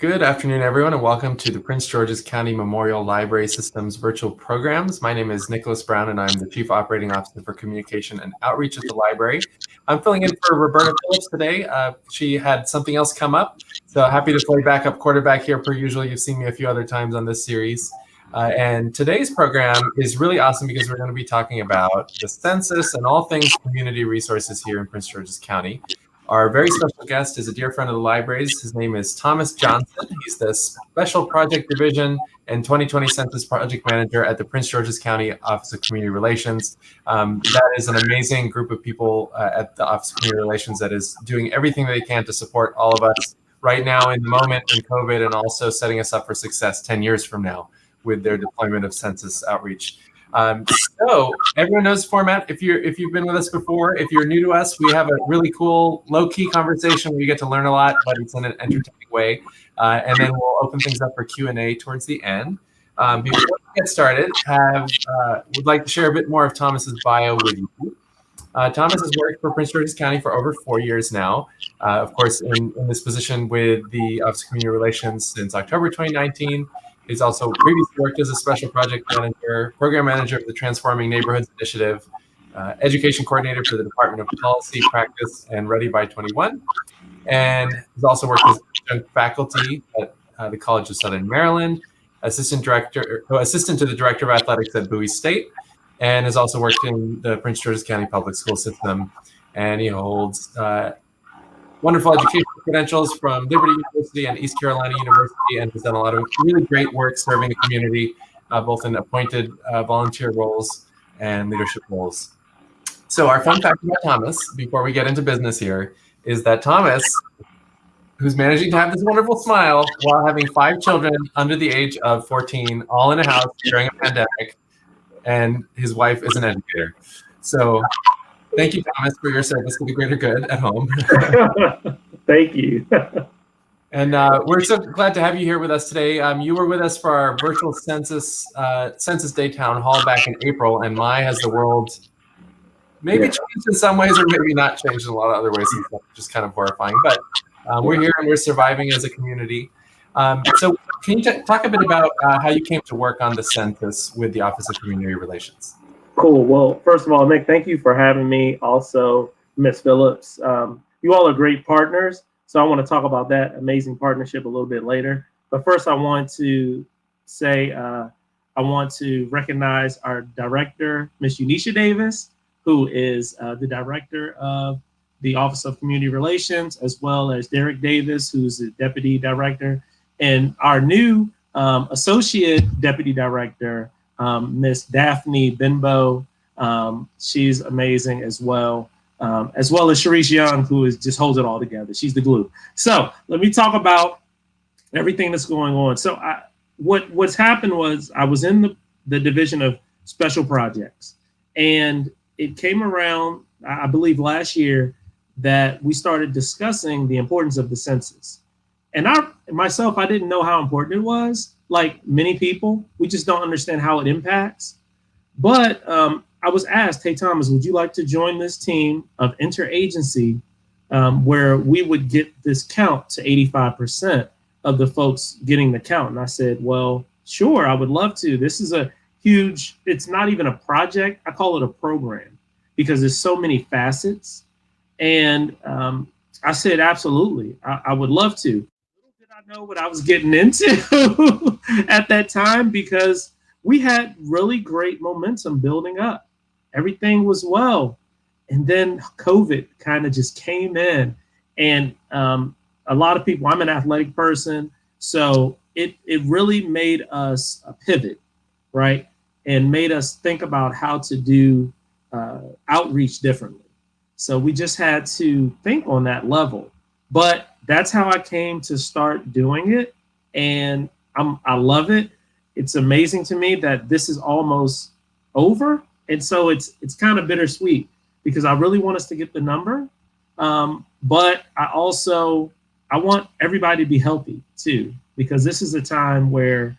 Good afternoon, everyone, and welcome to the Prince George's County Memorial Library System's virtual programs. My name is Nicholas Brown, and I'm the Chief Operating Officer for Communication and Outreach at the library. I'm filling in for Roberta Phillips today. She had something else come up, so happy to play backup quarterback here per usual. You've seen me a few other times on this series. And today's program is really awesome because we're going to be talking about the census and all things community resources here in Prince George's County. Our very special guest is a dear friend of the library's. His name is Thomas Johnson. He's the Special Project Division and 2020 Census Project Manager at the Prince George's County Office of Community Relations. That is an amazing group of people at the Office of Community Relations that is doing everything they can to support all of us right now in the moment in COVID, and also setting us up for success 10 years from now with their deployment of Census Outreach. So everyone knows the format. If you've been with us before, if you're new to us, we have a really cool low-key conversation where you get to learn a lot, but it's in an entertaining way. And then we'll open things up for Q&A towards the end. Before we get started, would like to share a bit more of Thomas's bio with you. Thomas has worked for Prince George's County for over 4 years now. Of course, in this position with the Office of Community Relations since October 2019. He's also previously worked as a special project manager, program manager of the Transforming Neighborhoods Initiative, education coordinator for the Department of Policy, Practice, and Ready by 21. And he's also worked as faculty at the College of Southern Maryland, assistant to the director of athletics at Bowie State, and has also worked in the Prince George's County Public School System. And he holds wonderful educational credentials from Liberty University and East Carolina University, and has done a lot of really great work serving the community, both in appointed volunteer roles and leadership roles. So our fun fact about Thomas, before we get into business here, is that Thomas, who's managing to have this wonderful smile while having 5 children under the age of 14, all in a house during a pandemic, and his wife is an educator. So thank you, Thomas, for your service to the greater good at home. Thank you. And we're so glad to have you here with us today. You were with us for our virtual Census Date town hall back in April, and my, has the world maybe changed in some ways, or maybe not changed in a lot of other ways, which is kind of horrifying. But we're here and we're surviving as a community. So can you talk a bit about how you came to work on the census with the Office of Community Relations? Cool. Well, first of all, Nick, thank you for having me. Also, Ms. Phillips, you all are great partners. So I want to talk about that amazing partnership a little bit later. But first, I want to say I want to recognize our director, Ms. Unisha Davis, who is the director of the Office of Community Relations, as well as Derek Davis, who's the deputy director, and our new associate deputy director, Miss Daphne Benbow. She's amazing as well as Sharice Young, who just holds it all together. She's the glue. So let me talk about everything that's going on. So what's happened was I was in the division of special projects, and it came around, I believe last year, that we started discussing the importance of the census. And I didn't know how important it was. Like many people, we just don't understand how it impacts. But I was asked, hey, Thomas, would you like to join this team of interagency where we would get this count to 85% of the folks getting the count? And I said, well, sure, I would love to. This is a huge, it's not even a project. I call it a program because there's so many facets. And I said, absolutely, I would love to. Little did I know what I was getting into at that time, because we had really great momentum building up. Everything was well. And then COVID kind of just came in. And a lot of people, I'm an athletic person, so it really made us a pivot, right? And made us think about how to do outreach differently. So we just had to think on that level. But that's how I came to start doing it. And I love it. It's amazing to me that this is almost over. And so it's kind of bittersweet because I really want us to get the number. But I want everybody to be healthy too, because this is a time where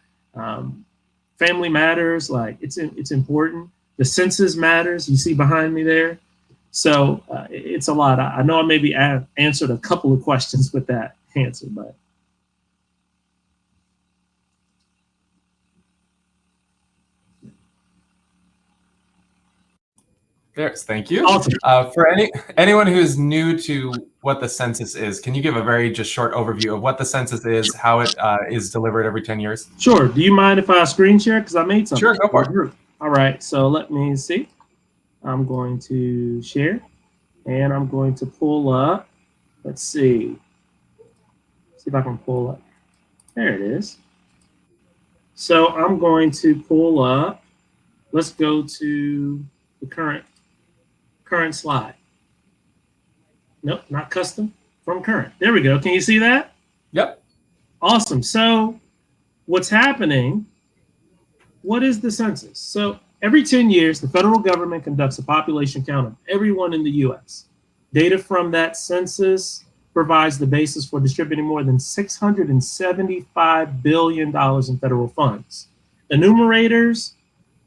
family matters. Like it's important. The census matters. You see behind me there. So it's a lot. I know I maybe answered a couple of questions with that answer, but. There's, thank you. Awesome. For anyone who is new to what the census is, can you give a very just short overview of what the census is, how it is delivered every 10 years? Sure. Do you mind if I screen share? Because I made something. Sure, go for it. All right. So let me see. I'm going to share and I'm going to pull up. Let's see. See if I can pull up. There it is. So I'm going to pull up. Let's go to the current slide. Nope, not custom, from current. There we go. Can you see that? Yep. Awesome. So what's happening? What is the census? So every 10 years, the federal government conducts a population count of everyone in the U.S. Data from that census provides the basis for distributing more than $675 billion in federal funds. Enumerators,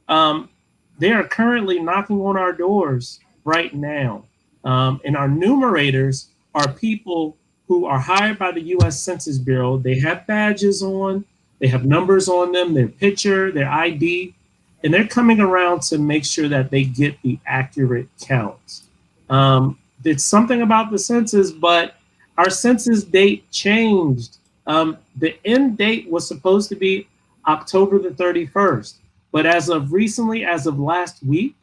they are currently knocking on our doors right now. And our numerators are people who are hired by the U.S. Census Bureau. They have badges on, they have numbers on them, their picture, their ID, and they're coming around to make sure that they get the accurate count. It's something about the census, but our census date changed. The end date was supposed to be October the 31st, but as of recently, as of last week,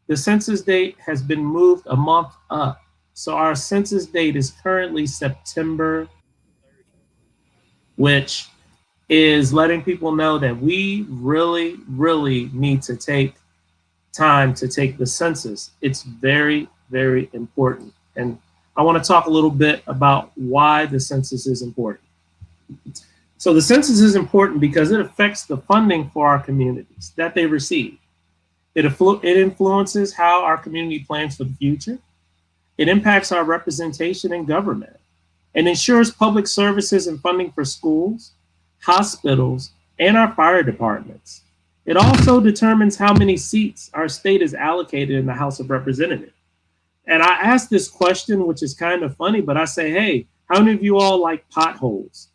the census date has been moved a month up. So our census date is currently September 30th, which is letting people know that we really, really need to take time to take the census. It's very, very important. And I want to talk a little bit about why the census is important. So the census is important because it affects the funding for our communities that they receive. It influences how our community plans for the future. It impacts our representation in government and ensures public services and funding for schools, hospitals, and our fire departments. It also determines how many seats our state is allocated in the House of Representatives. And I ask this question, which is kind of funny, but I say, hey, how many of you all like potholes?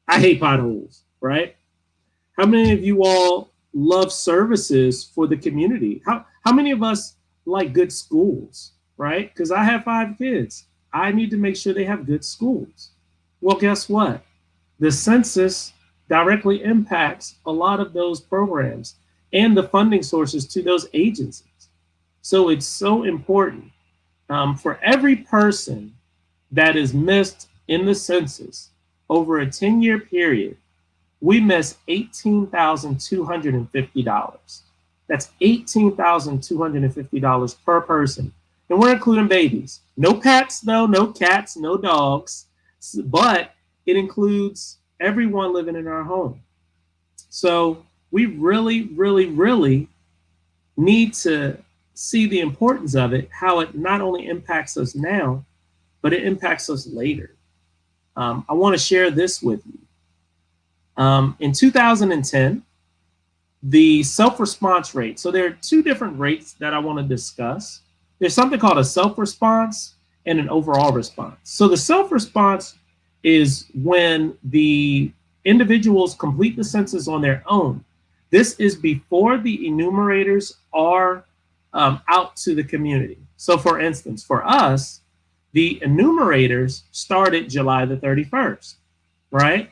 I hate potholes, right? How many of you all love services for the community? How many of us like good schools, right? Because I have 5 kids. I need to make sure they have good schools. Well, guess what? The census directly impacts a lot of those programs and the funding sources to those agencies. So it's so important. For every person that is missed in the census over a 10-year period, we miss $18,250. That's $18,250 per person. And we're including babies. No pets, though, no cats, no dogs, but it includes everyone living in our home. So we really, really, really need to see the importance of it, how it not only impacts us now, but it impacts us later. I want to share this with you. In 2010, the self-response rate, so there are 2 different rates that I want to discuss. There's something called a self-response and an overall response. So the self-response is when the individuals complete the census on their own. This is before the enumerators are out to the community. So for instance, for us, the enumerators started July the 31st, right?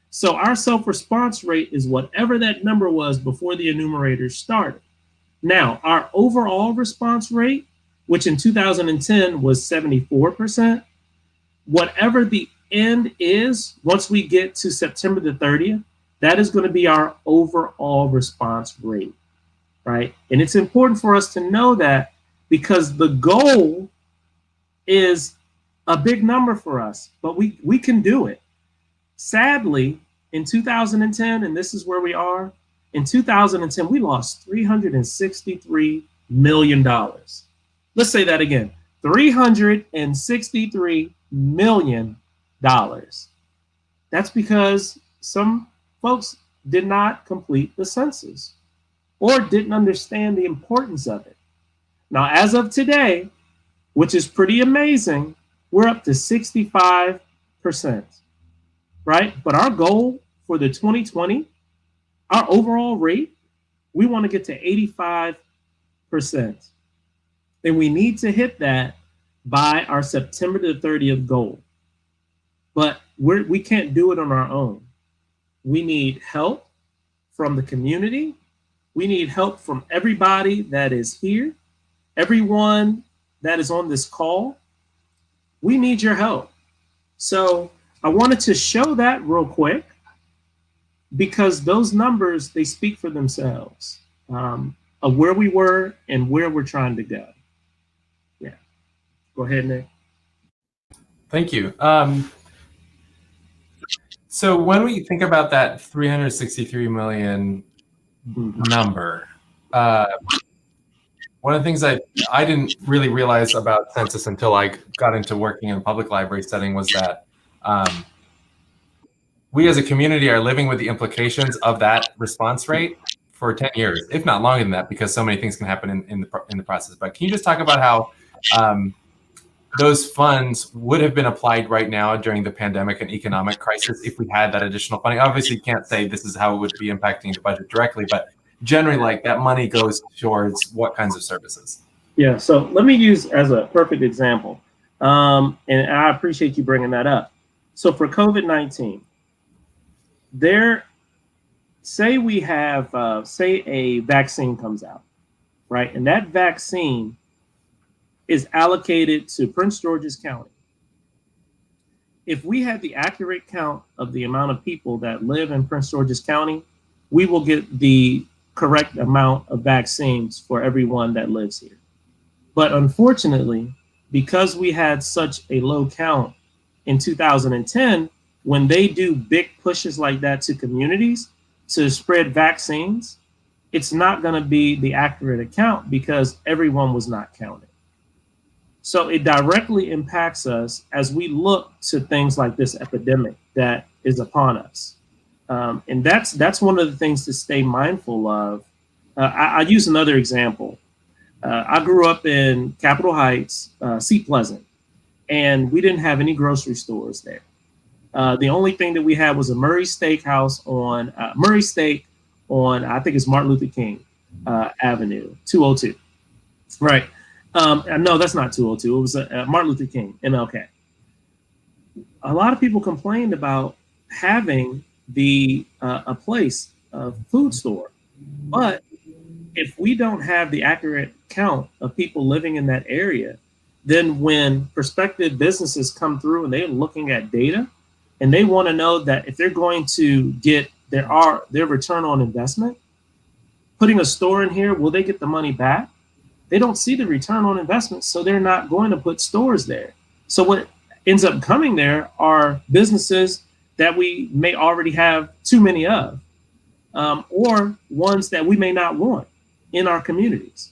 So our self-response rate is whatever that number was before the enumerators started. Now, our overall response rate, which in 2010 was 74%, whatever the end is, once we get to September the 30th, that is going to be our overall response rate, right? And it's important for us to know that because the goal is a big number for us, but we can do it. Sadly, in 2010, and this is where we are, in 2010, we lost $363 million. Let's say that again, $363 million. That's because some folks did not complete the census or didn't understand the importance of it. Now, as of today, which is pretty amazing, we're up to 65%, right? But our goal for the 2020, our overall rate, we want to get to 85%. then we need to hit that by our September the 30th goal. But we can't do it on our own. We need help from the community. We need help from everybody that is here, everyone that is on this call. We need your help. So I wanted to show that real quick because those numbers, they speak for themselves of where we were and where we're trying to go. Yeah. Go ahead, Nick. Thank you. So when we think about that 363 million number, one of the things I didn't really realize about census until I got into working in a public library setting was that we as a community are living with the implications of that response rate for 10 years, if not longer than that, because so many things can happen in the process. But can you just talk about how those funds would have been applied right now during the pandemic and economic crisis if we had that additional funding? Obviously, you can't say this is how it would be impacting the budget directly, but generally, like, that money goes towards what kinds of services? Yeah, so let me use as a perfect example, and I appreciate you bringing that up. So for COVID-19, say we have, say a vaccine comes out, right? And that vaccine is allocated to Prince George's County. If we had the accurate count of the amount of people that live in Prince George's County, we will get the correct amount of vaccines for everyone that lives here. But unfortunately, because we had such a low count in 2010, when they do big pushes like that to communities to spread vaccines, it's not going to be the accurate account because everyone was not counted. So it directly impacts us as we look to things like this epidemic that is upon us. And that's one of the things to stay mindful of. I use another example. I grew up in Capitol Heights, Seat Pleasant, and we didn't have any grocery stores there. The only thing that we had was a Murray Steakhouse on Murray Steak on, I think it's Martin Luther King Avenue, 202. Right. No, that's not 202. It was Martin Luther King, MLK. A lot of people complained about having a place, a food store, but if we don't have the accurate count of people living in that area, then when prospective businesses come through and they're looking at data and they want to know that if they're going to get their return on investment, putting a store in here, will they get the money back? They don't see the return on investment, so they're not going to put stores there. So what ends up coming there are businesses that we may already have too many of, or ones that we may not want in our communities.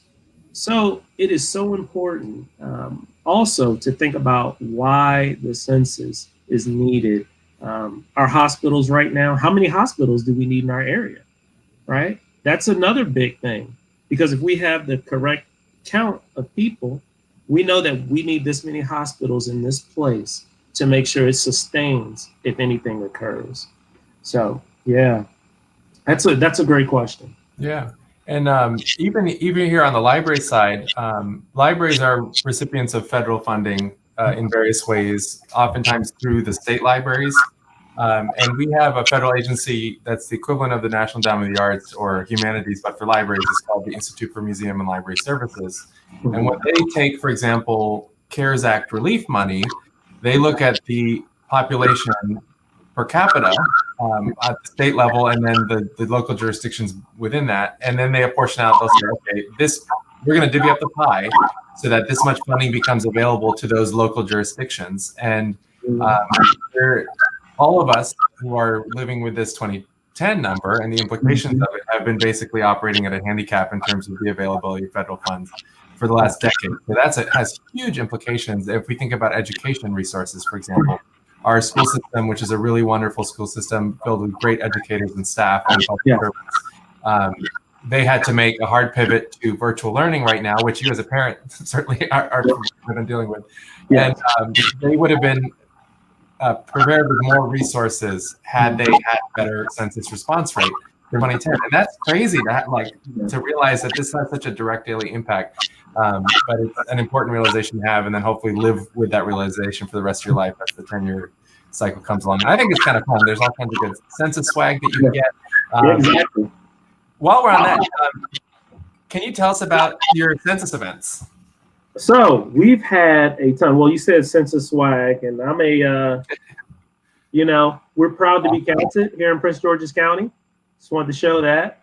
So it is so important also to think about why the census is needed. Our hospitals right now, how many hospitals do we need in our area, right? That's another big thing, because if we have the correct count of people, we know that we need this many hospitals in this place to make sure it sustains if anything occurs. So yeah, that's a great question. Yeah. And even here on the library side, libraries are recipients of federal funding in various ways, oftentimes through the state libraries. And we have a federal agency that's the equivalent of the National Endowment of the Arts or Humanities, but for libraries, it's called the Institute for Museum and Library Services. And when they take, for example, CARES Act relief money, they look at the population per capita at the state level, and then the local jurisdictions within that, and then they apportion out. They'll say, okay, we're going to divvy up the pie so that this much funding becomes available to those local jurisdictions. And all of us who are living with this 2010 number and the implications of it have been basically operating at a handicap in terms of the availability of federal funds for the last decade. So has huge implications if we think about education resources, for example. Our school system, which is a really wonderful school system filled with great educators and staff and public servants, they had to make a hard pivot to virtual learning right now, which you as a parent certainly are dealing with. And they would have been prepared with more resources had they had better census response rate for 2010. And that's crazy to realize that this has such a direct daily impact. But it's an important realization to have, and then hopefully live with that realization for the rest of your life as the 10-year cycle comes along. I think it's kind of fun. There's all kinds of good census swag that you can get. Exactly. While we're on that, can you tell us about your census events? So we've had a ton. Well, you said census swag, and I'm we're proud to be counted here in Prince George's County. Just wanted to show that.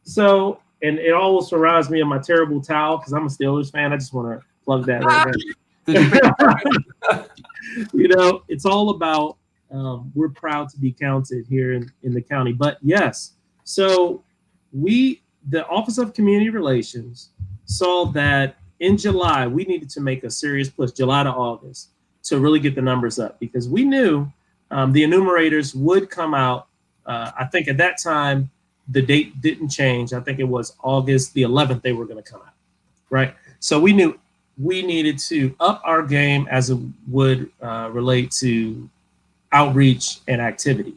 So, and it always reminds me of my terrible towel because I'm a Steelers fan. I just want to plug that right now. It's all about we're proud to be counted here in the county. But yes, so the Office of Community Relations saw that in July, we needed to make a serious push, July to August, to really get the numbers up because we knew the enumerators would come out. I think at that time, the date didn't change. I think it was August the 11th they were going to come out, right? So we knew we needed to up our game as it would relate to outreach and activity,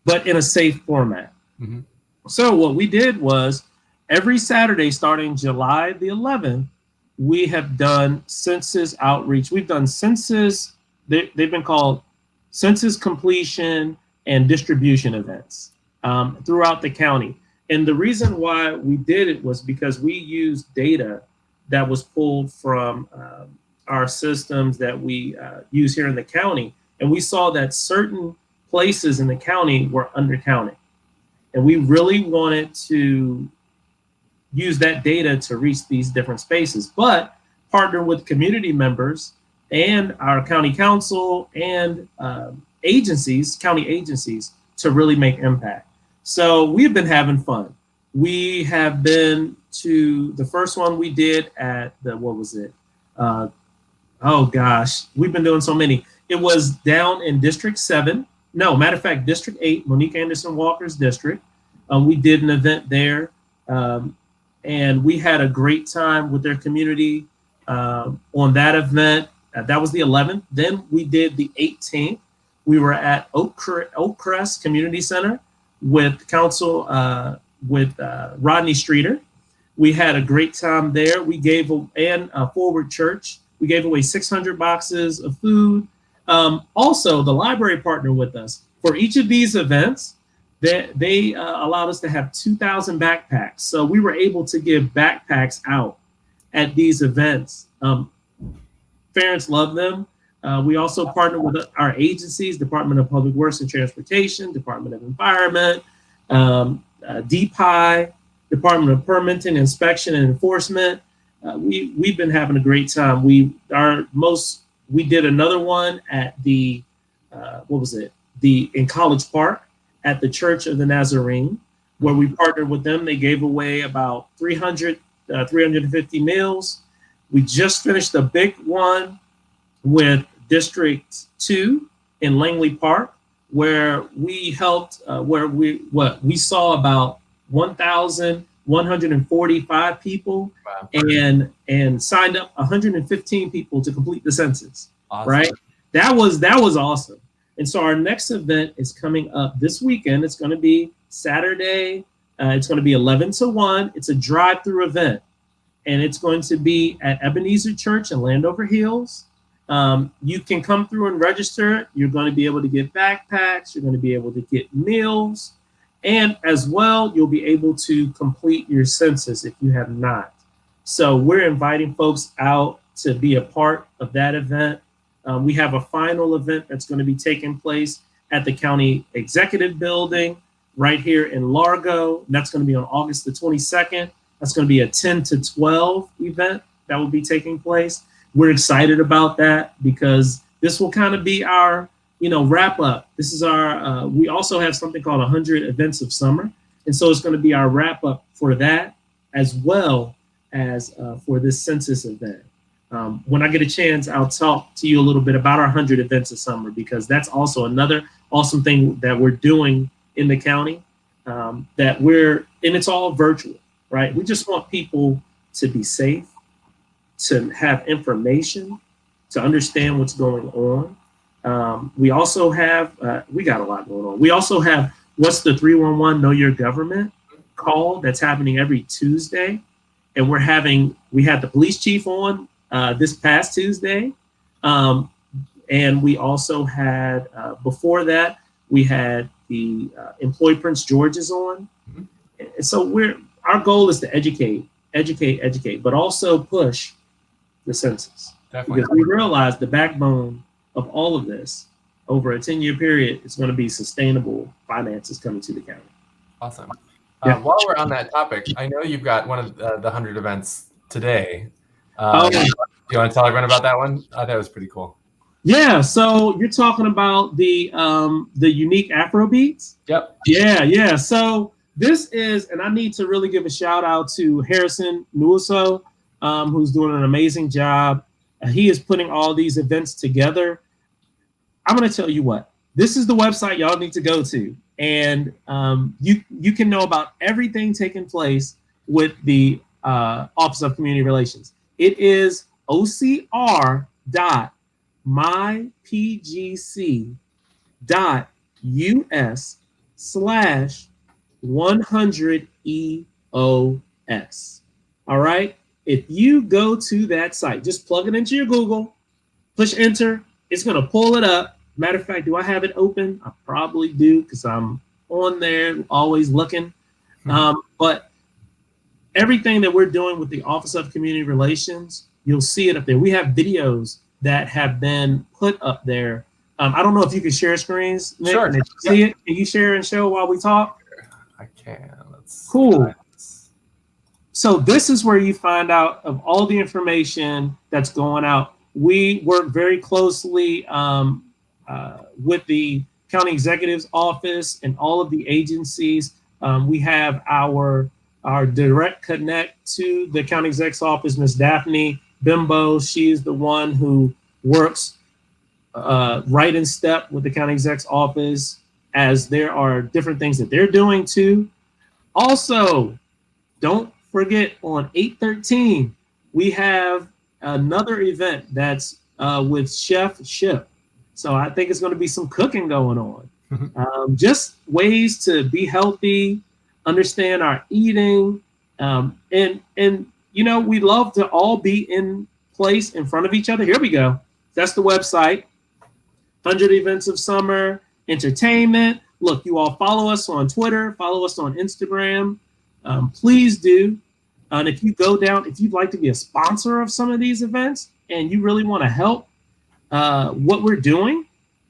but in a safe format. Mm-hmm. So what we did was every Saturday starting July the 11th, we have done census outreach. We've done census, they've been called census completion and distribution events throughout the county. And the reason why we did it was because we used data that was pulled from our systems that we use here in the county. And we saw that certain places in the county were undercounted. And we really wanted to use that data to reach these different spaces, but partner with community members and our county council and county agencies to really make impact. So we've been having fun. We have been to the first one we did at what was it? Oh gosh, we've been doing so many. It was down in District 7. No, matter of fact, District 8, Monique Anderson Walker's district. We did an event there. And we had a great time with their community on that event. That was the 11th. Then we did the 18th. We were at Oak Crest Community Center with Council with Rodney Streeter. We had a great time there. We gave Forward Church. We gave away 600 boxes of food. Also, the library partnered with us for each of these events. They allowed us to have 2,000 backpacks. So we were able to give backpacks out at these events. Parents love them. We also partnered with our agencies, Department of Public Works and Transportation, Department of Environment, DPI, Department of Permitting, Inspection, and Enforcement. We've been having a great time. We did another one at in College Park, at the Church of the Nazarene, where we partnered with them. They gave away about 350 meals. We just finished a big one with District 2 in Langley Park, where we helped, we saw about 1,145 people. Wow. and signed up 115 people to complete the census. Awesome. Right? That was awesome. And so our next event is coming up this weekend. It's going to be Saturday. It's going to be 11 to 1. It's a drive-through event. And it's going to be at Ebenezer Church in Landover Hills. You can come through and register. You're going to be able to get backpacks. You're going to be able to get meals. And as well, you'll be able to complete your census if you have not. So we're inviting folks out to be a part of that event. We have a final event that's going to be taking place at the County Executive Building right here in Largo. That's going to be on August the 22nd. That's going to be a 10 to 12 event that will be taking place. We're excited about that because this will kind of be our, wrap up. This is our, we also have something called 100 Events of Summer. And so it's going to be our wrap up for that as well as for this census event. When I get a chance, I'll talk to you a little bit about our 100 Events of Summer, because that's also another awesome thing that we're doing in the county, and it's all virtual, right? We just want people to be safe, to have information, to understand what's going on. We also have, we got a lot going on. We also have what's the 311 Know Your Government call that's happening every Tuesday. and we had the police chief on this past Tuesday. And we also had, before that, we had the employee Prince George's on. And so our goal is to educate, but also push the census. Definitely. Because we realize the backbone of all of this over a 10-year period is going to be sustainable finances coming to the county. Awesome. Yeah. While we're on that topic, I know you've got one of the 100 events today. Do you want to tell everyone about that one? I thought it was pretty cool. Yeah, so you're talking about the unique Afro beats? Yep. Yeah. So this is, and I need to really give a shout out to Harrison Nuoso, who's doing an amazing job. He is putting all these events together. I'm going to tell you what, this is the website y'all need to go to. And you can know about everything taking place with the Office of Community Relations. It is ocr.mypgc.us/100EOS. All right. If you go to that site, just plug it into your Google, push enter, it's going to pull it up. Matter of fact, do I have it open? I probably do because I'm on there always looking. But everything that we're doing with the Office of Community Relations, you'll see it up there. We have videos that have been put up there. I don't know if you can share screens, Nick. Sure. See it? Can you share and show while we talk? I can. Let's cool. So this is where you find out of all the information that's going out. We work very closely with the county executive's office and all of the agencies. We have our direct connect to the county exec's office, Ms. Daphne Bimbo. She is the one who works right in step with the county exec's office, as there are different things that they're doing too. Also, don't forget on 8/13, we have another event that's with Chef Ship. So I think it's going to be some cooking going on. Just ways to be healthy, understand our eating, and you know, we love to all be in place in front of each other. Here we go. That's the website. 100 events of summer, entertainment. Look, you all follow us on Twitter, follow us on Instagram. Please do. And if you go down, if you'd like to be a sponsor of some of these events and you really want to help what we're doing,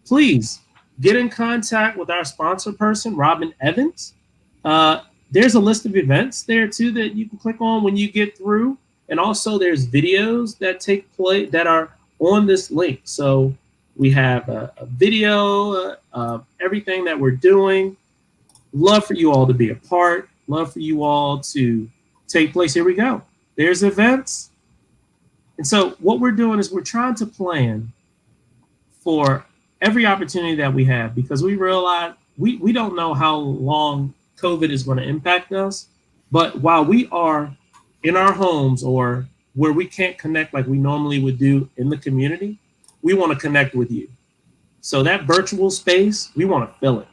please get in contact with our sponsor person, Robin Evans. There's a list of events there too that you can click on when you get through. And also there's videos that take place that are on this link. So we have a video of everything that we're doing. Love for you all to be a part. Love for you all to take place. Here we go. There's events. And so what we're doing is we're trying to plan for every opportunity that we have, because we realize we don't know how long COVID is going to impact us. But while we are in our homes or where we can't connect like we normally would do in the community, we want to connect with you. So that virtual space, we want to fill it.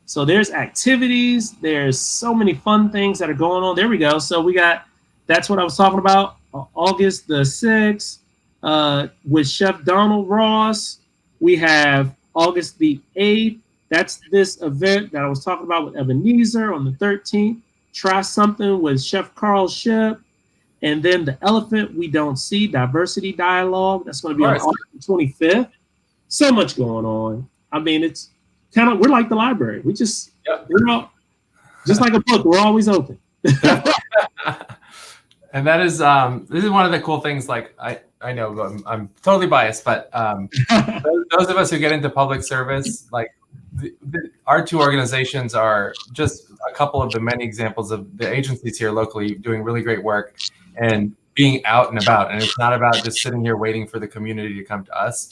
So there's activities, there's so many fun things that are going on. There we go. So we got, that's what I was talking about, August the 6th with Chef Donald Ross. We have August the 8th. That's this event that I was talking about with Ebenezer on the 13th. Try something with Chef Carl Ship. And then the Elephant We Don't See, Diversity Dialogue. That's going to be on August 25th. So much going on. I mean, it's kind of, we're like the library. We just, we're all, just like a book, we're always open. And that is, this is one of the cool things, like, I know I'm totally biased, but those of us who get into public service, like our two organizations are just a couple of the many examples of the agencies here locally doing really great work and being out and about. And it's not about just sitting here waiting for the community to come to us.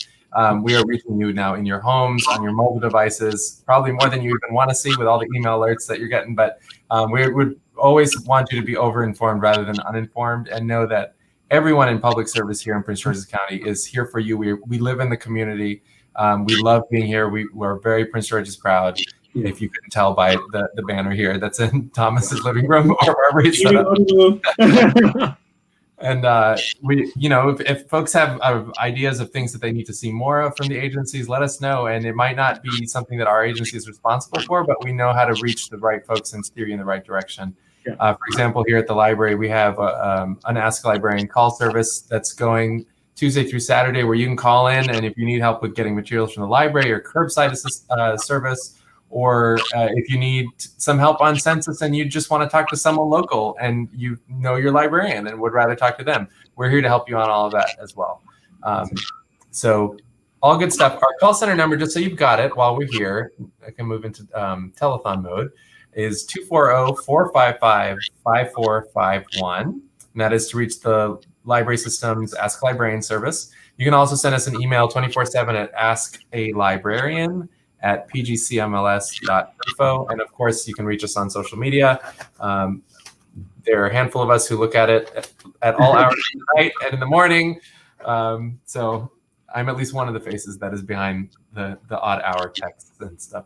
We are reaching you now in your homes, on your mobile devices, probably more than you even want to see with all the email alerts that you're getting. But we would always want you to be over-informed rather than uninformed, and know that everyone in public service here in Prince George's County is here for you. We live in the community. We love being here. We're very Prince George's proud. If you couldn't tell by the banner here that's in Thomas's living room or wherever he's set up. And if folks have ideas of things that they need to see more of from the agencies, let us know. And it might not be something that our agency is responsible for, but we know how to reach the right folks and steer you in the right direction. Yeah. For example, here at the library, we have an Ask a Librarian call service that's going Tuesday through Saturday, where you can call in, and if you need help with getting materials from the library or curbside service, or if you need some help on census and you just want to talk to someone local and you know your librarian and would rather talk to them, we're here to help you on all of that as well. So all good stuff. Our call center number, just so you've got it while we're here, I can move into telethon mode, is 240-455-5451. And that is to reach the library system's Ask Librarian service. You can also send us an email 24/7 at askalibrarian@pgcmls.info. And of course, you can reach us on social media. There are a handful of us who look at it at all hours of the night and in the morning. So I'm at least one of the faces that is behind the odd hour texts and stuff.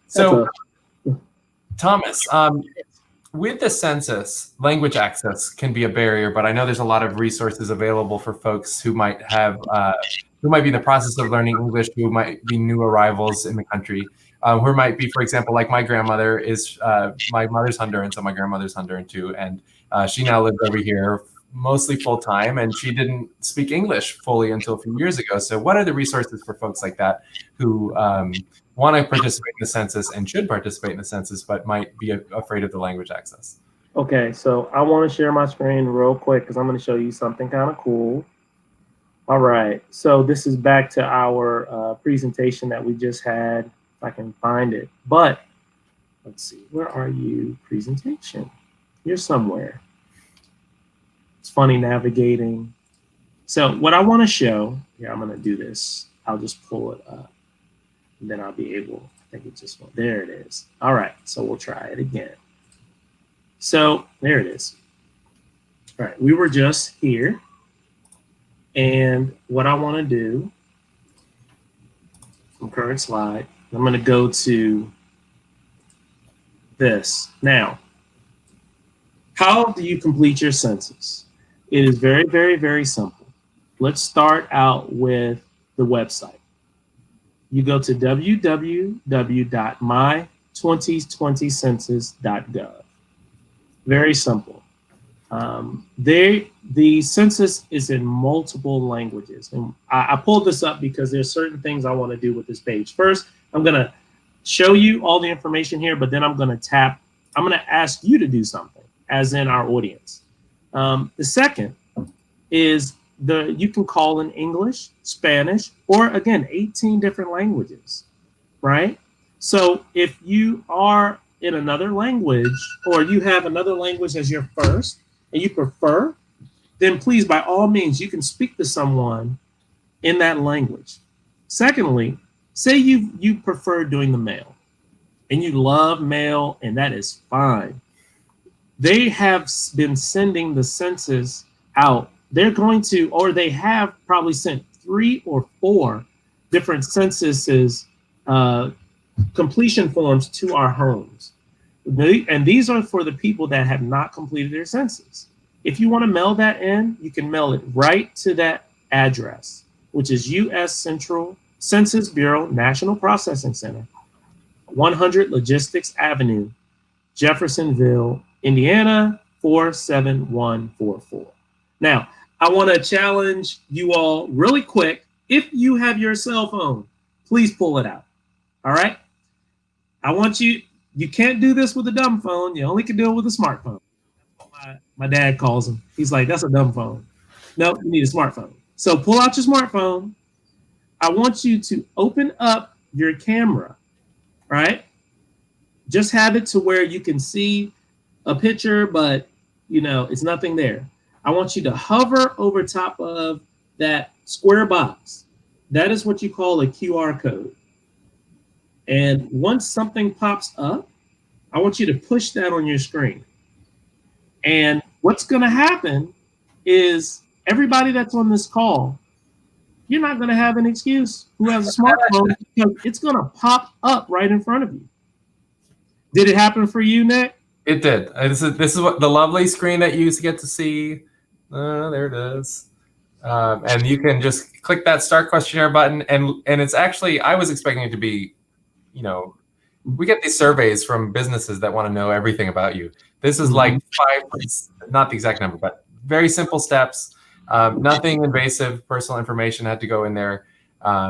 So Thomas, with the census, language access can be a barrier, but I know there's a lot of resources available for folks who might have, who might be in the process of learning English, who might be new arrivals in the country, who might be, for example, like my grandmother is, my mother's Honduran, so my grandmother's Honduran too, and she now lives over here mostly full time, and she didn't speak English fully until a few years ago. So what are the resources for folks like that who want to participate in the census and should participate in the census, but might be afraid of the language access? Okay, so I want to share my screen real quick because I'm going to show you something kind of cool. All right, so this is back to our presentation that we just had, if I can find it. But let's see, where are you, presentation? You're somewhere. It's funny navigating. So what I want to show, here, I'm going to do this. I'll just pull it up. And then I'll be able, I think it just went, there it is. All right, so we'll try it again. So there it is. All right, we were just here. And what I want to do, from current slide, I'm going to go to this. Now, how do you complete your census? It is very, very, very simple. Let's start out with the website. You go to www.my2020census.gov. Very simple. The census is in multiple languages. And I pulled this up because there's certain things I want to do with this page. First, I'm going to show you all the information here, but then I'm going to ask you to do something, as in our audience. The second is you can call in English, Spanish, or again, 18 different languages, right? So if you are in another language, or you have another language as your first and you prefer, then please, by all means, you can speak to someone in that language. Secondly, say you prefer doing the mail and you love mail, and that is fine. They have been sending the census out. They're going to, or they have probably sent 3 or 4 different censuses completion forms to our homes. And these are for the people that have not completed their census. If you want to mail that in, you can mail it right to that address, which is U.S. Central Census Bureau National Processing Center, 100 Logistics Avenue, Jeffersonville, Indiana, 47144. Now, I want to challenge you all really quick. If you have your cell phone, please pull it out. All right? I want you can't do this with a dumb phone. You only can do it with a smartphone. That's what my dad calls them. He's like, that's a dumb phone. No, you need a smartphone. So pull out your smartphone. I want you to open up your camera, right? Just have it to where you can see a picture, but it's nothing there. I want you to hover over top of that square box. That is what you call a QR code. And once something pops up, I want you to push that on your screen. And what's going to happen is everybody that's on this call, you're not going to have an excuse who has a smartphone, because it's going to pop up right in front of you. Did it happen for you, Nick? It did. This is what the lovely screen that you get to see There it is. And you can just click that start questionnaire button. And it's actually, I was expecting it to be, you know, we get these surveys from businesses that want to know everything about you. This is like not the exact number, but very simple steps. Nothing invasive, personal information had to go in there.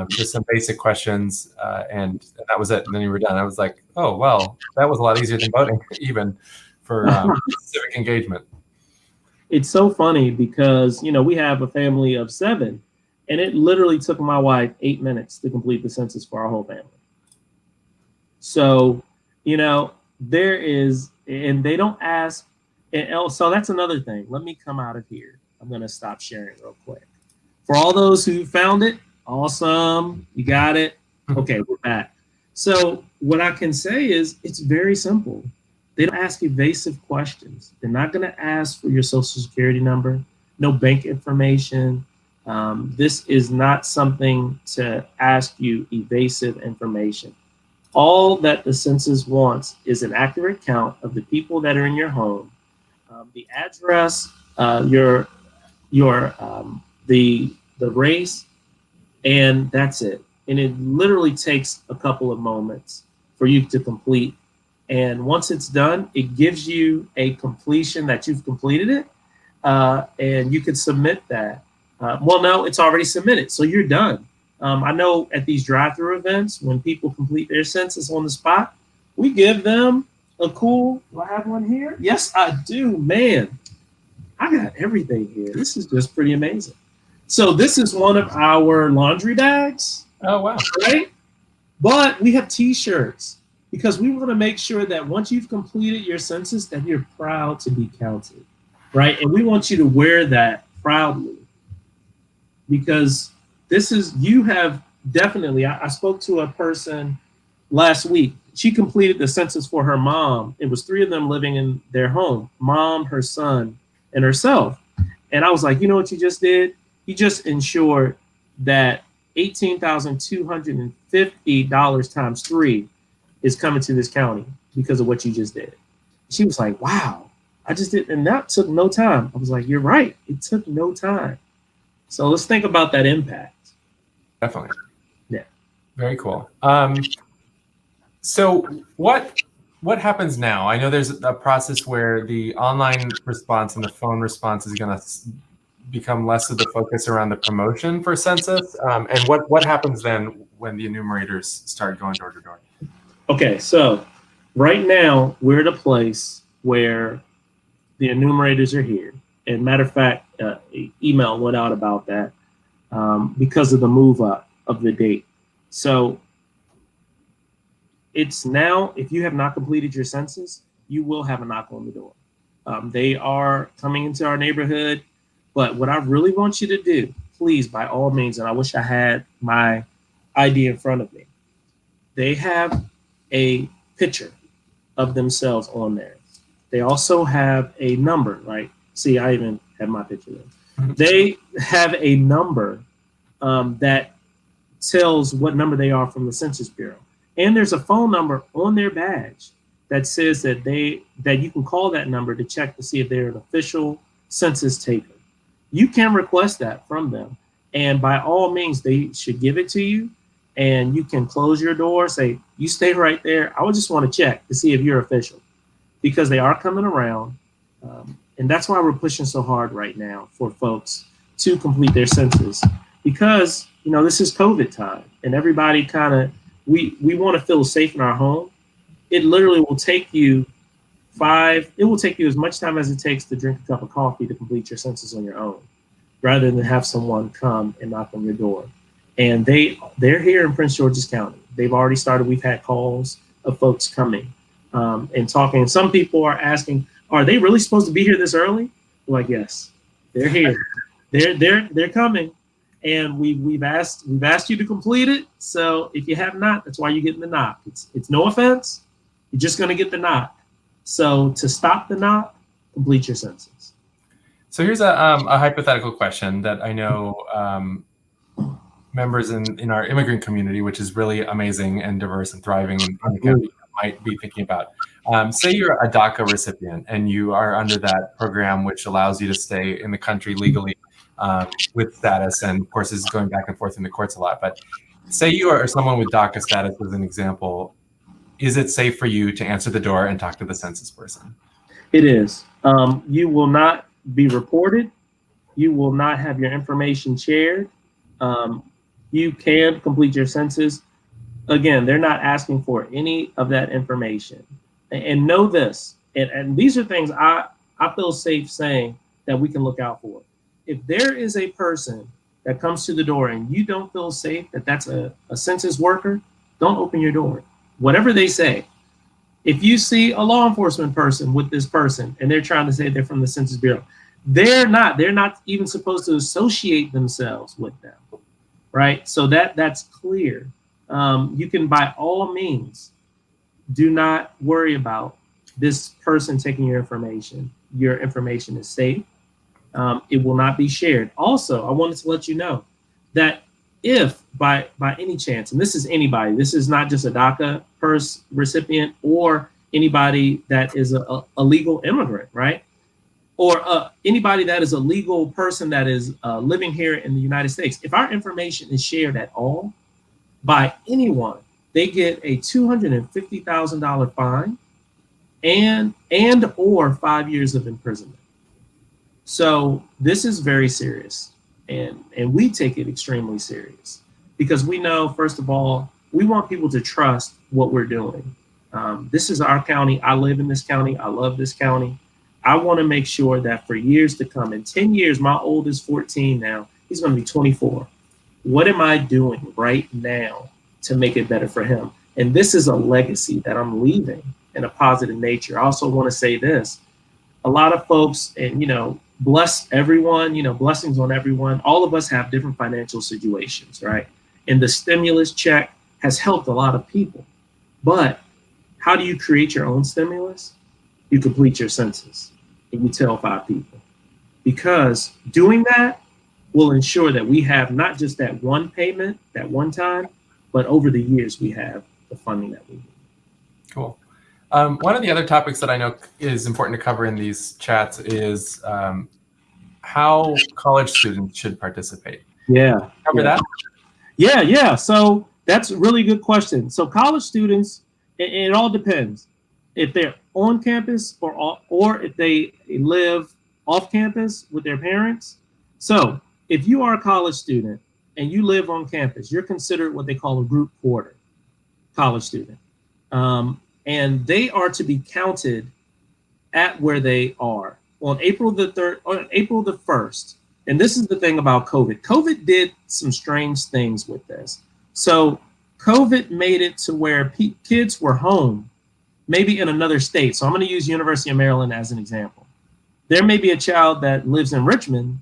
Just some basic questions, and that was it. And then you were done. I was like, oh, well, that was a lot easier than voting, even for civic engagement. It's so funny because, we have a family of 7, and it literally took my wife 8 minutes to complete the census for our whole family. So, there is, and they don't ask. And so that's another thing. Let me come out of here. I'm going to stop sharing real quick. For all those who found it, awesome. You got it. Okay, we're back. So what I can say is it's very simple. They don't ask evasive questions. They're not going to ask for your social security number, no bank information. This is not something to ask you evasive information. All that the census wants is an accurate count of the people that are in your home, the address, the race, and that's it. And it literally takes a couple of moments for you to complete. And once it's done, it gives you a completion that you've completed it, and you can submit that. Well, no, it's already submitted, so you're done. I know at these drive-through events, when people complete their census on the spot, we give them a cool, do I have one here? Yes, I do. Man, I got everything here. This is just pretty amazing. So this is one of our laundry bags. Oh, wow. Right? But we have t-shirts because we want to make sure that once you've completed your census, that you're proud to be counted, right? And we want you to wear that proudly because you have definitely, I spoke to a person last week. She completed the census for her mom. It was 3 of them living in their home, mom, her son, and herself. And I was like, you know what you just did? You just ensured that $18,250 times 3 is coming to this county because of what you just did. She was like, wow, I just did. And that took no time. I was like, you're right. It took no time. So let's think about that impact. Definitely. Yeah. Very cool. So what happens now? I know there's a process where the online response and the phone response is going to become less of the focus around the promotion for census. And what happens then when the enumerators start going door to door? Okay, so right now we're at a place where the enumerators are here. And matter of fact, email went out about that because of the move up of the date. So it's now, if you have not completed your census, you will have a knock on the door. They are coming into our neighborhood, but what I really want you to do, please, by all means, and I wish I had my ID in front of me, they have a picture of themselves on there. They also have a number, right? See, I even have my picture there. They have a number that tells what number they are from the Census Bureau. And there's a phone number on their badge that says that you can call that number to check to see if they're an official census taker. You can request that from them. And by all means, they should give it to you. And you can close your door, say, you stay right there. I would just want to check to see if you're official because they are coming around. And that's why we're pushing so hard right now for folks to complete their census because, this is COVID time and everybody we want to feel safe in our home. It literally will take you as much time as it takes to drink a cup of coffee to complete your census on your own, rather than have someone come and knock on your door. And they're here in Prince George's County. They've already started. We've had calls of folks coming and talking. And some people are asking, are they really supposed to be here this early? We're like, yes, they're here. They're coming. And we've asked you to complete it. So if you have not, that's why you're getting the knock. It's no offense. You're just going to get the knock. So to stop the knock, complete your census. So here's a hypothetical question that I know members in our immigrant community, which is really amazing and diverse and thriving in the country, might be thinking about. Say you're a DACA recipient and you are under that program, which allows you to stay in the country legally with status, and of course, this is going back and forth in the courts a lot. But say you are someone with DACA status, as an example, is it safe for you to answer the door and talk to the census person? It is. You will not be reported. You will not have your information shared. You can complete your census. Again, they're not asking for any of that information. And know this, and these are things I feel safe saying that we can look out for. If there is a person that comes to the door and you don't feel safe that that's a census worker, don't open your door. Whatever they say. If you see a law enforcement person with this person and they're trying to say they're from the Census Bureau, they're not even supposed to associate themselves with them, right? So that's clear. You can, by all means, do not worry about this person taking your information. Your information is safe. It will not be shared. Also, I wanted to let you know that if by any chance, and this is anybody, this is not just a DACA recipient or anybody that is a legal immigrant, right? Or anybody that is a legal person that is living here in the United States. If our information is shared at all by anyone, they get a $250,000 fine and or 5 years of imprisonment. So this is very serious, and we take it extremely serious because we know, first of all, we want people to trust what we're doing. This is our county. I live in this county. I love this county. I want to make sure that for years to come, in 10 years, my oldest 14 now, he's going to be 24. What am I doing right now to make it better for him? And this is a legacy that I'm leaving in a positive nature. I also want to say this. A lot of folks, and, bless everyone, blessings on everyone. All of us have different financial situations, right? And the stimulus check has helped a lot of people. But how do you create your own stimulus? You complete your census and you tell 5 people. Because doing that will ensure that we have not just that one payment, that one time, but over the years we have the funding that we need. Cool. One of the other topics that I know is important to cover in these chats is how college students should participate. Yeah. Cover that? Yeah. So that's a really good question. So college students, it all depends. If they're on campus or if they live off campus with their parents. So if you are a college student and you live on campus, you're considered what they call a group quarter college student. And they are to be counted at where they are on April the 3rd or April the 1st. And this is the thing about COVID. COVID did some strange things with this. So COVID made it to where kids were home, maybe in another state. So I'm going to use University of Maryland as an example. There may be a child that lives in Richmond,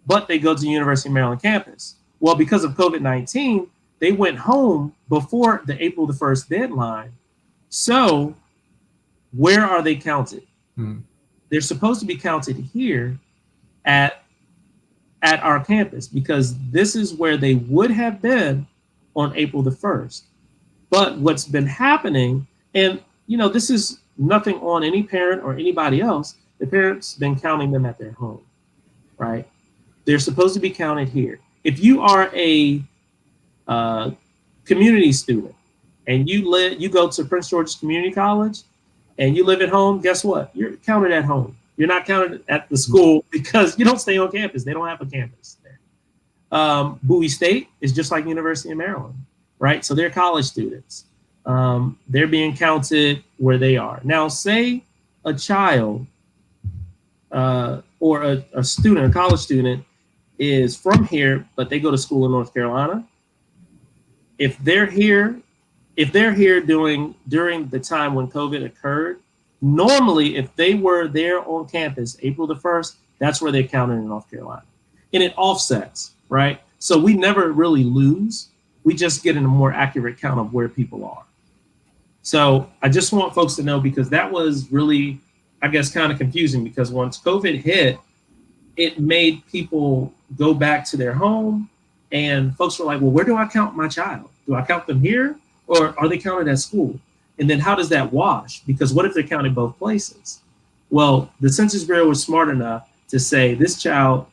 but they go to the University of Maryland campus. Well, because of COVID-19, they went home before the April the 1st deadline. So where are they counted? They're supposed to be counted here at our campus because this is where they would have been on April the 1st. But what's been happening, and this is nothing on any parent or anybody else, the parents been counting them at their home, right? They're supposed to be counted here. If you are a community student and you go to Prince George's Community College and you live at home, guess what? You're counted at home. You're not counted at the school because you don't stay on campus. They don't have a campus there. Bowie State is just like University of Maryland, right? So they're college students. They're being counted where they are. Now, say a child or a student, a college student, is from here, but they go to school in North Carolina. If they're here during the time when COVID occurred, normally if they were there on campus April the 1st, that's where they counted in North Carolina. And it offsets, right? So we never really lose. We just get in a more accurate count of where people are. So I just want folks to know, because that was really, I guess, kind of confusing, because once COVID hit, it made people go back to their home, and folks were like, well, where do I count my child? Do I count them here, or are they counted at school? And then how does that wash? Because what if they're counting both places? Well, the Census Bureau was smart enough to say this child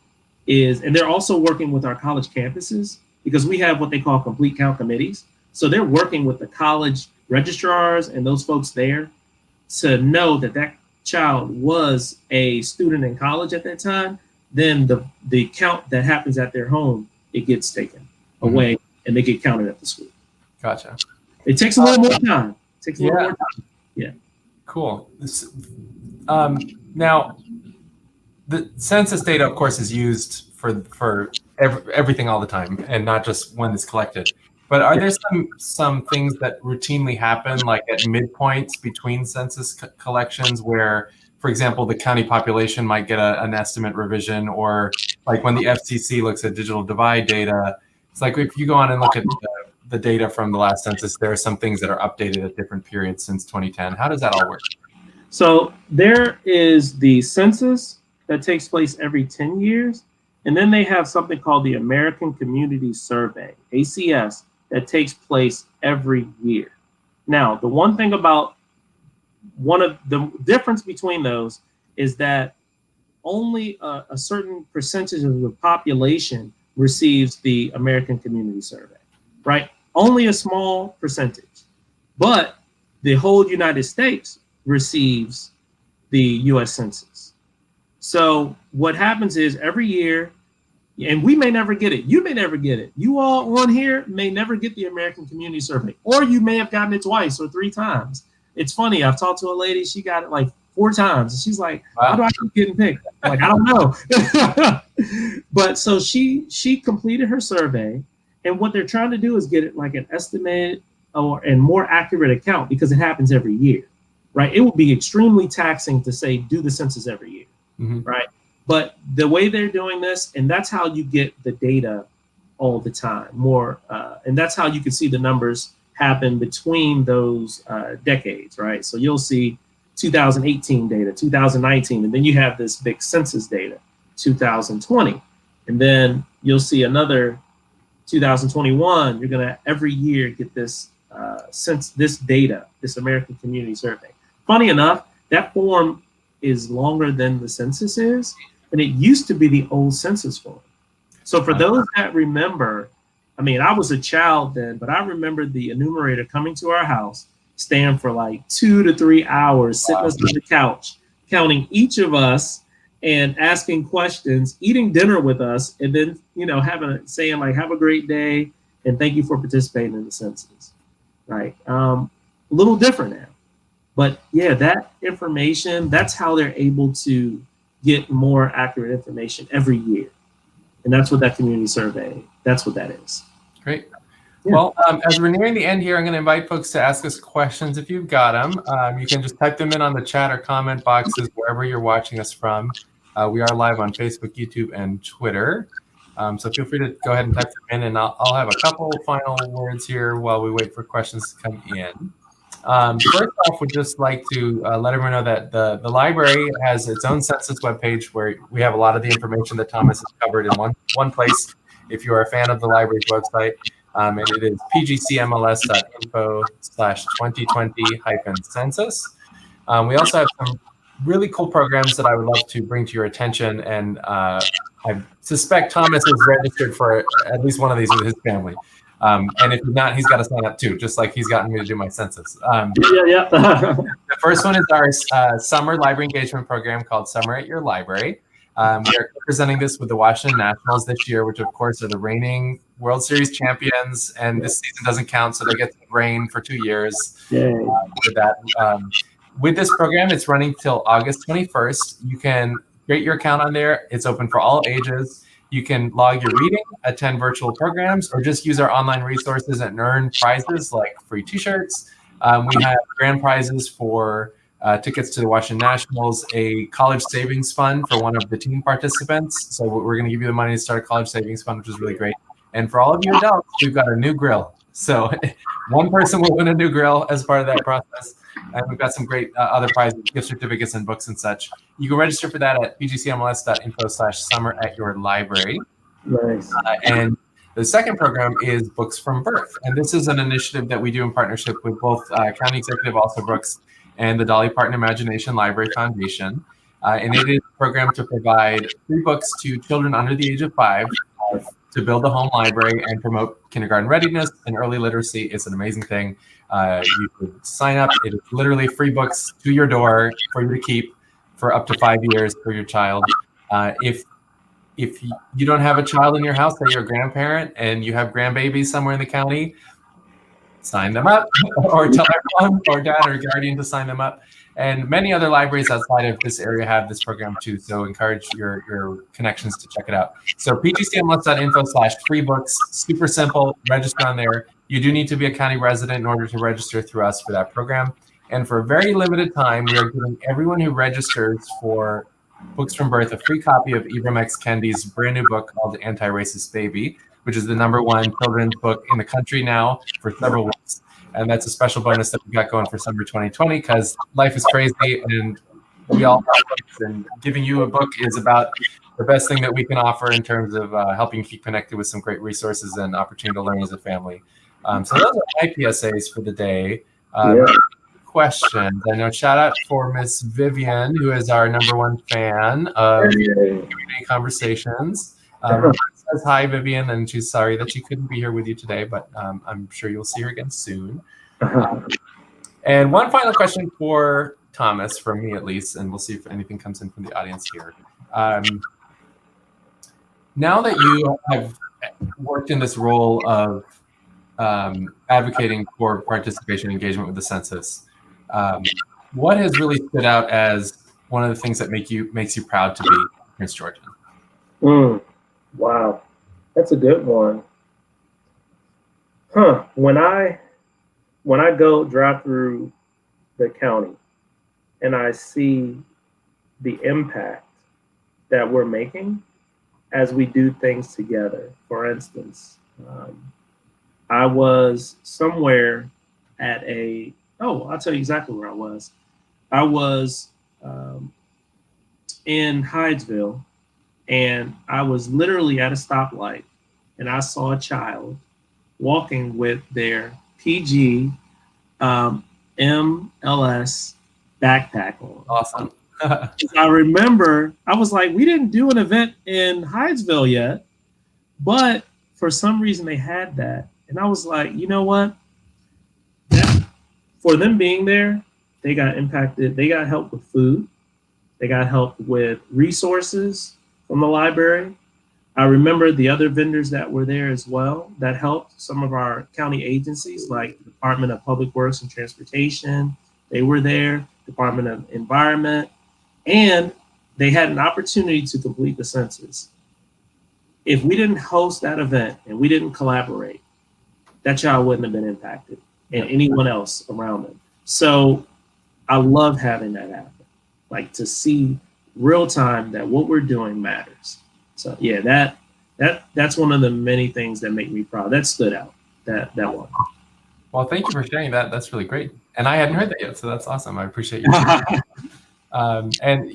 is, and they're also working with our college campuses because we have what they call complete count committees. So they're working with the college registrars and those folks there to know that that child was a student in college at that time. Then the count that happens at their home, it gets taken away and they get counted at the school. Gotcha. It takes a little more time. It takes a little more time. Yeah. Cool. Now, the census data, of course, is used for everything all the time, and not just when it's collected. But are there some things that routinely happen, like at midpoints between census collections, where, for example, the county population might get an estimate revision, or like when the FCC looks at digital divide data? It's like if you go on and look at the data from the last census, there are some things that are updated at different periods since 2010. How does that all work? So there is the census that takes place every 10 years. And then they have something called the American Community Survey, ACS, that takes place every year. Now, the one thing about one of the difference between those is that only a certain percentage of the population receives the American Community Survey, right? Only a small percentage. But the whole United States receives the US Census. So what happens is every year, and we may never get it. You may never get it. You all on here may never get the American Community Survey, or you may have gotten it twice or 3 times. It's funny. I've talked to a lady. She got it like 4 times. And she's like, wow, how do I keep getting picked? I'm like, I don't know. But so she completed her survey. And what they're trying to do is get it like an estimated and more accurate account, because it happens every year, right? It would be extremely taxing to say, do the census every year, right? But the way they're doing this, and that's how you get the data all the time, and that's how you can see the numbers happen between those decades, right? So you'll see 2018 data, 2019, and then you have this big census data, 2020, and then you'll see another 2021. You're gonna every year get this this data, this American Community Survey. Funny enough, that form is longer than the census is, and it used to be the old census form. So for those that remember, I mean, I was a child then, but I remember the enumerator coming to our house, staying for like 2 to 3 hours, sitting us on the couch, counting each of us and asking questions, eating dinner with us, and then, you know, saying like, have a great day, and thank you for participating in the census, right? A little different now. But yeah, that information, that's how they're able to get more accurate information every year. And that's what that community survey, that's what that is. Great. Yeah. Well, as we're nearing the end here, I'm going to invite folks to ask us questions if you've got them. You can just type them in on the chat or comment boxes wherever you're watching us from. We are live on Facebook, YouTube, and Twitter. So feel free to go ahead and type them in, and I'll have a couple final words here while we wait for questions to come in. First off, we'd just like to let everyone know that the library has its own census webpage where we have a lot of the information that Thomas has covered in one place. If you are a fan of the library's website, and it is pgcmls.info/2020-census. We also have some really cool programs that I would love to bring to your attention, and I suspect Thomas is registered for at least one of these with his family. And if he's not, he's got to sign up too, just like he's gotten me to do my census. The first one is our summer library engagement program called Summer at Your Library. We are presenting this with the Washington Nationals this year, which of course are the reigning World Series champions, and this season doesn't count, so they get to reign for 2 years. With that, with this program, it's running till August 21st. You can create your account on there. It's open for all ages. You can log your reading, attend virtual programs, or just use our online resources and earn prizes like free t-shirts. We have grand prizes for tickets to the Washington Nationals, a college savings fund for one of the team participants. So we're going to give you the money to start a college savings fund, which is really great. And for all of you adults, we've got a new grill. So one person will win a new grill as part of that process. And we've got some great other prizes, gift certificates, and books and such. You can register for that at pgcmls.info/summer at your library. Nice. And The second program is Books from Birth, and this is an initiative that we do in partnership with both County Executive Elsa Brooks and the Dolly Parton Imagination Library Foundation. And it is a program to provide free books to children under the age of 5 to build a home library and promote kindergarten readiness and early literacy. It's an amazing thing. You could sign up. It is literally free books to your door for you to keep for up to 5 years for your child. If you don't have a child in your house, say you're a grandparent and you have grandbabies somewhere in the county, sign them up or tell their mom or dad or guardian to sign them up. And many other libraries outside of this area have this program too. So encourage your connections to check it out. So pgcmls.info/free books, super simple, register on there. You do need to be a county resident in order to register through us for that program. And for a very limited time, we are giving everyone who registers for Books from Birth a free copy of Ibram X. Kendi's brand new book called Anti-Racist Baby, which is the #1 children's book in the country now for several weeks. And that's a special bonus that we got going for summer 2020 because life is crazy and we all have books, and giving you a book is about the best thing that we can offer in terms of helping you keep connected with some great resources and opportunity to learn as a family. So those are my PSAs for the day. Questions. I know shout out for Miss Vivian, who is our #1 fan of Community Conversations. Says hi, Vivian, and she's sorry that she couldn't be here with you today, but I'm sure you'll see her again soon. And one final question for Thomas, from me at least, and we'll see if anything comes in from the audience here. Now that you have worked in this role of advocating for participation and engagement with the census, what has really stood out as one of the things that makes you proud to be Prince Georgian? Wow, that's a good one. When I go drive through the county and I see the impact that we're making as we do things together. For instance, I was somewhere at I'll tell you exactly where I was. I was in Hydesville, and I was literally at a stoplight, and I saw a child walking with their PGMLS backpack on. Awesome. I remember, I was like, we didn't do an event in Hydesville yet, but for some reason they had that. And I was like, you know what? For them being there, they got impacted. They got help with food. They got help with resources from the library. I remember the other vendors that were there as well that helped. Some of our county agencies like the Department of Public Works and Transportation, they were there, Department of Environment, and they had an opportunity to complete the census. If we didn't host that event and we didn't collaborate, that child wouldn't have been impacted, and anyone else around them. So I love having that happen, like to see real time that what we're doing matters. So yeah, that's one of the many things that make me proud. That stood out, that one. Well, thank you for sharing that. That's really great. And I hadn't heard that yet, so that's awesome. I appreciate you sharing. And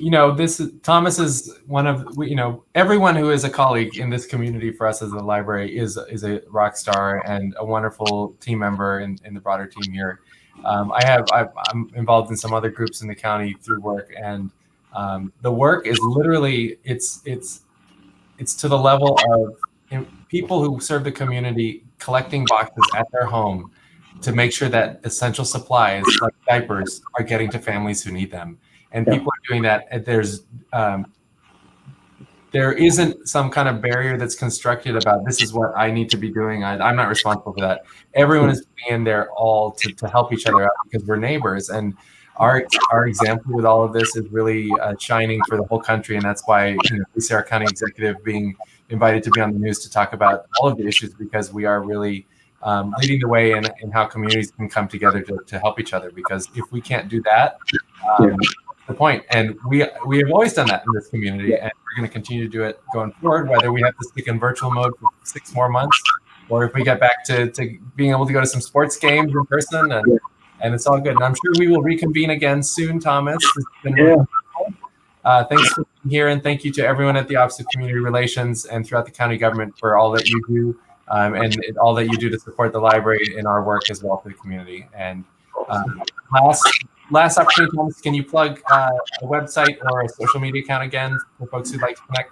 Thomas is one of, everyone who is a colleague in this community for us as a library is a rock star and a wonderful team member in the broader team here. I'm involved in some other groups in the county through work, and the work is literally it's to the level of people who serve the community collecting boxes at their home to make sure that essential supplies like diapers are getting to families who need them. And people are doing that. There isn't some kind of barrier that's constructed about this is what I need to be doing. I'm not responsible for that. Everyone is being there all to help each other out because we're neighbors. And our example with all of this is really shining for the whole country. And that's why we see our county executive being invited to be on the news to talk about all of the issues, because we are really leading the way in how communities can come together to help each other. Because if we can't do that, the point. And we have always done that in this community, and we're going to continue to do it going forward, whether we have to stick in virtual mode for 6 more months, or if we get back to being able to go to some sports games in person, and it's all good. And I'm sure we will reconvene again soon, Thomas. Thanks for being here, and thank you to everyone at the Office of Community Relations and throughout the county government for all that you do all that you do to support the library in our work as well for the community. And last opportunity, Thomas, can you plug a website or a social media account again for folks who'd like to connect?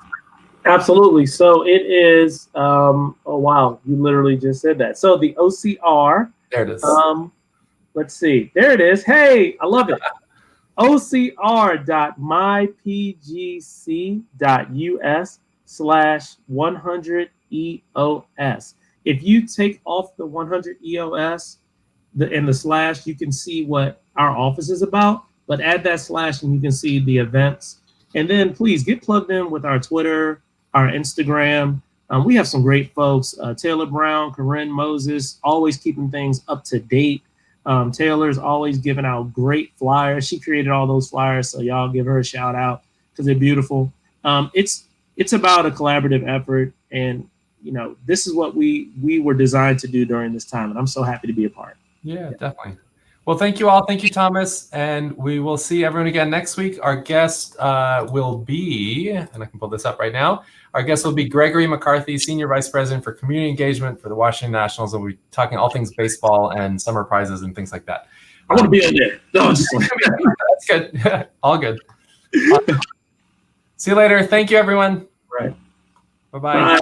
Absolutely. So it is, oh, wow, you literally just said that. So the OCR. There it is. Let's see. There it is. Hey, I love it. ocr.mypgc.us/100EOS. If you take off the 100 EOS and the slash, you can see what our office is about, but add that slash and you can see the events. And then please get plugged in with our Twitter, our Instagram. We have some great folks, Taylor Brown, Corinne Moses, always keeping things up to date. Taylor's always giving out great flyers. She created all those flyers, so y'all give her a shout out because they're beautiful. It's about a collaborative effort, and this is what we were designed to do during this time, and I'm so happy to be a part. Yeah, definitely. Well, thank you all. Thank you, Thomas, and we will see everyone again next week. Our guest will be, and I can pull this up right now. Our guest will be Gregory McCarthy, Senior Vice President for Community Engagement for the Washington Nationals, and we'll be talking all things baseball and summer prizes and things like that. I want to be on there. No, just that's good. All good. See you later. Thank you, everyone. Right. Bye-bye. Bye.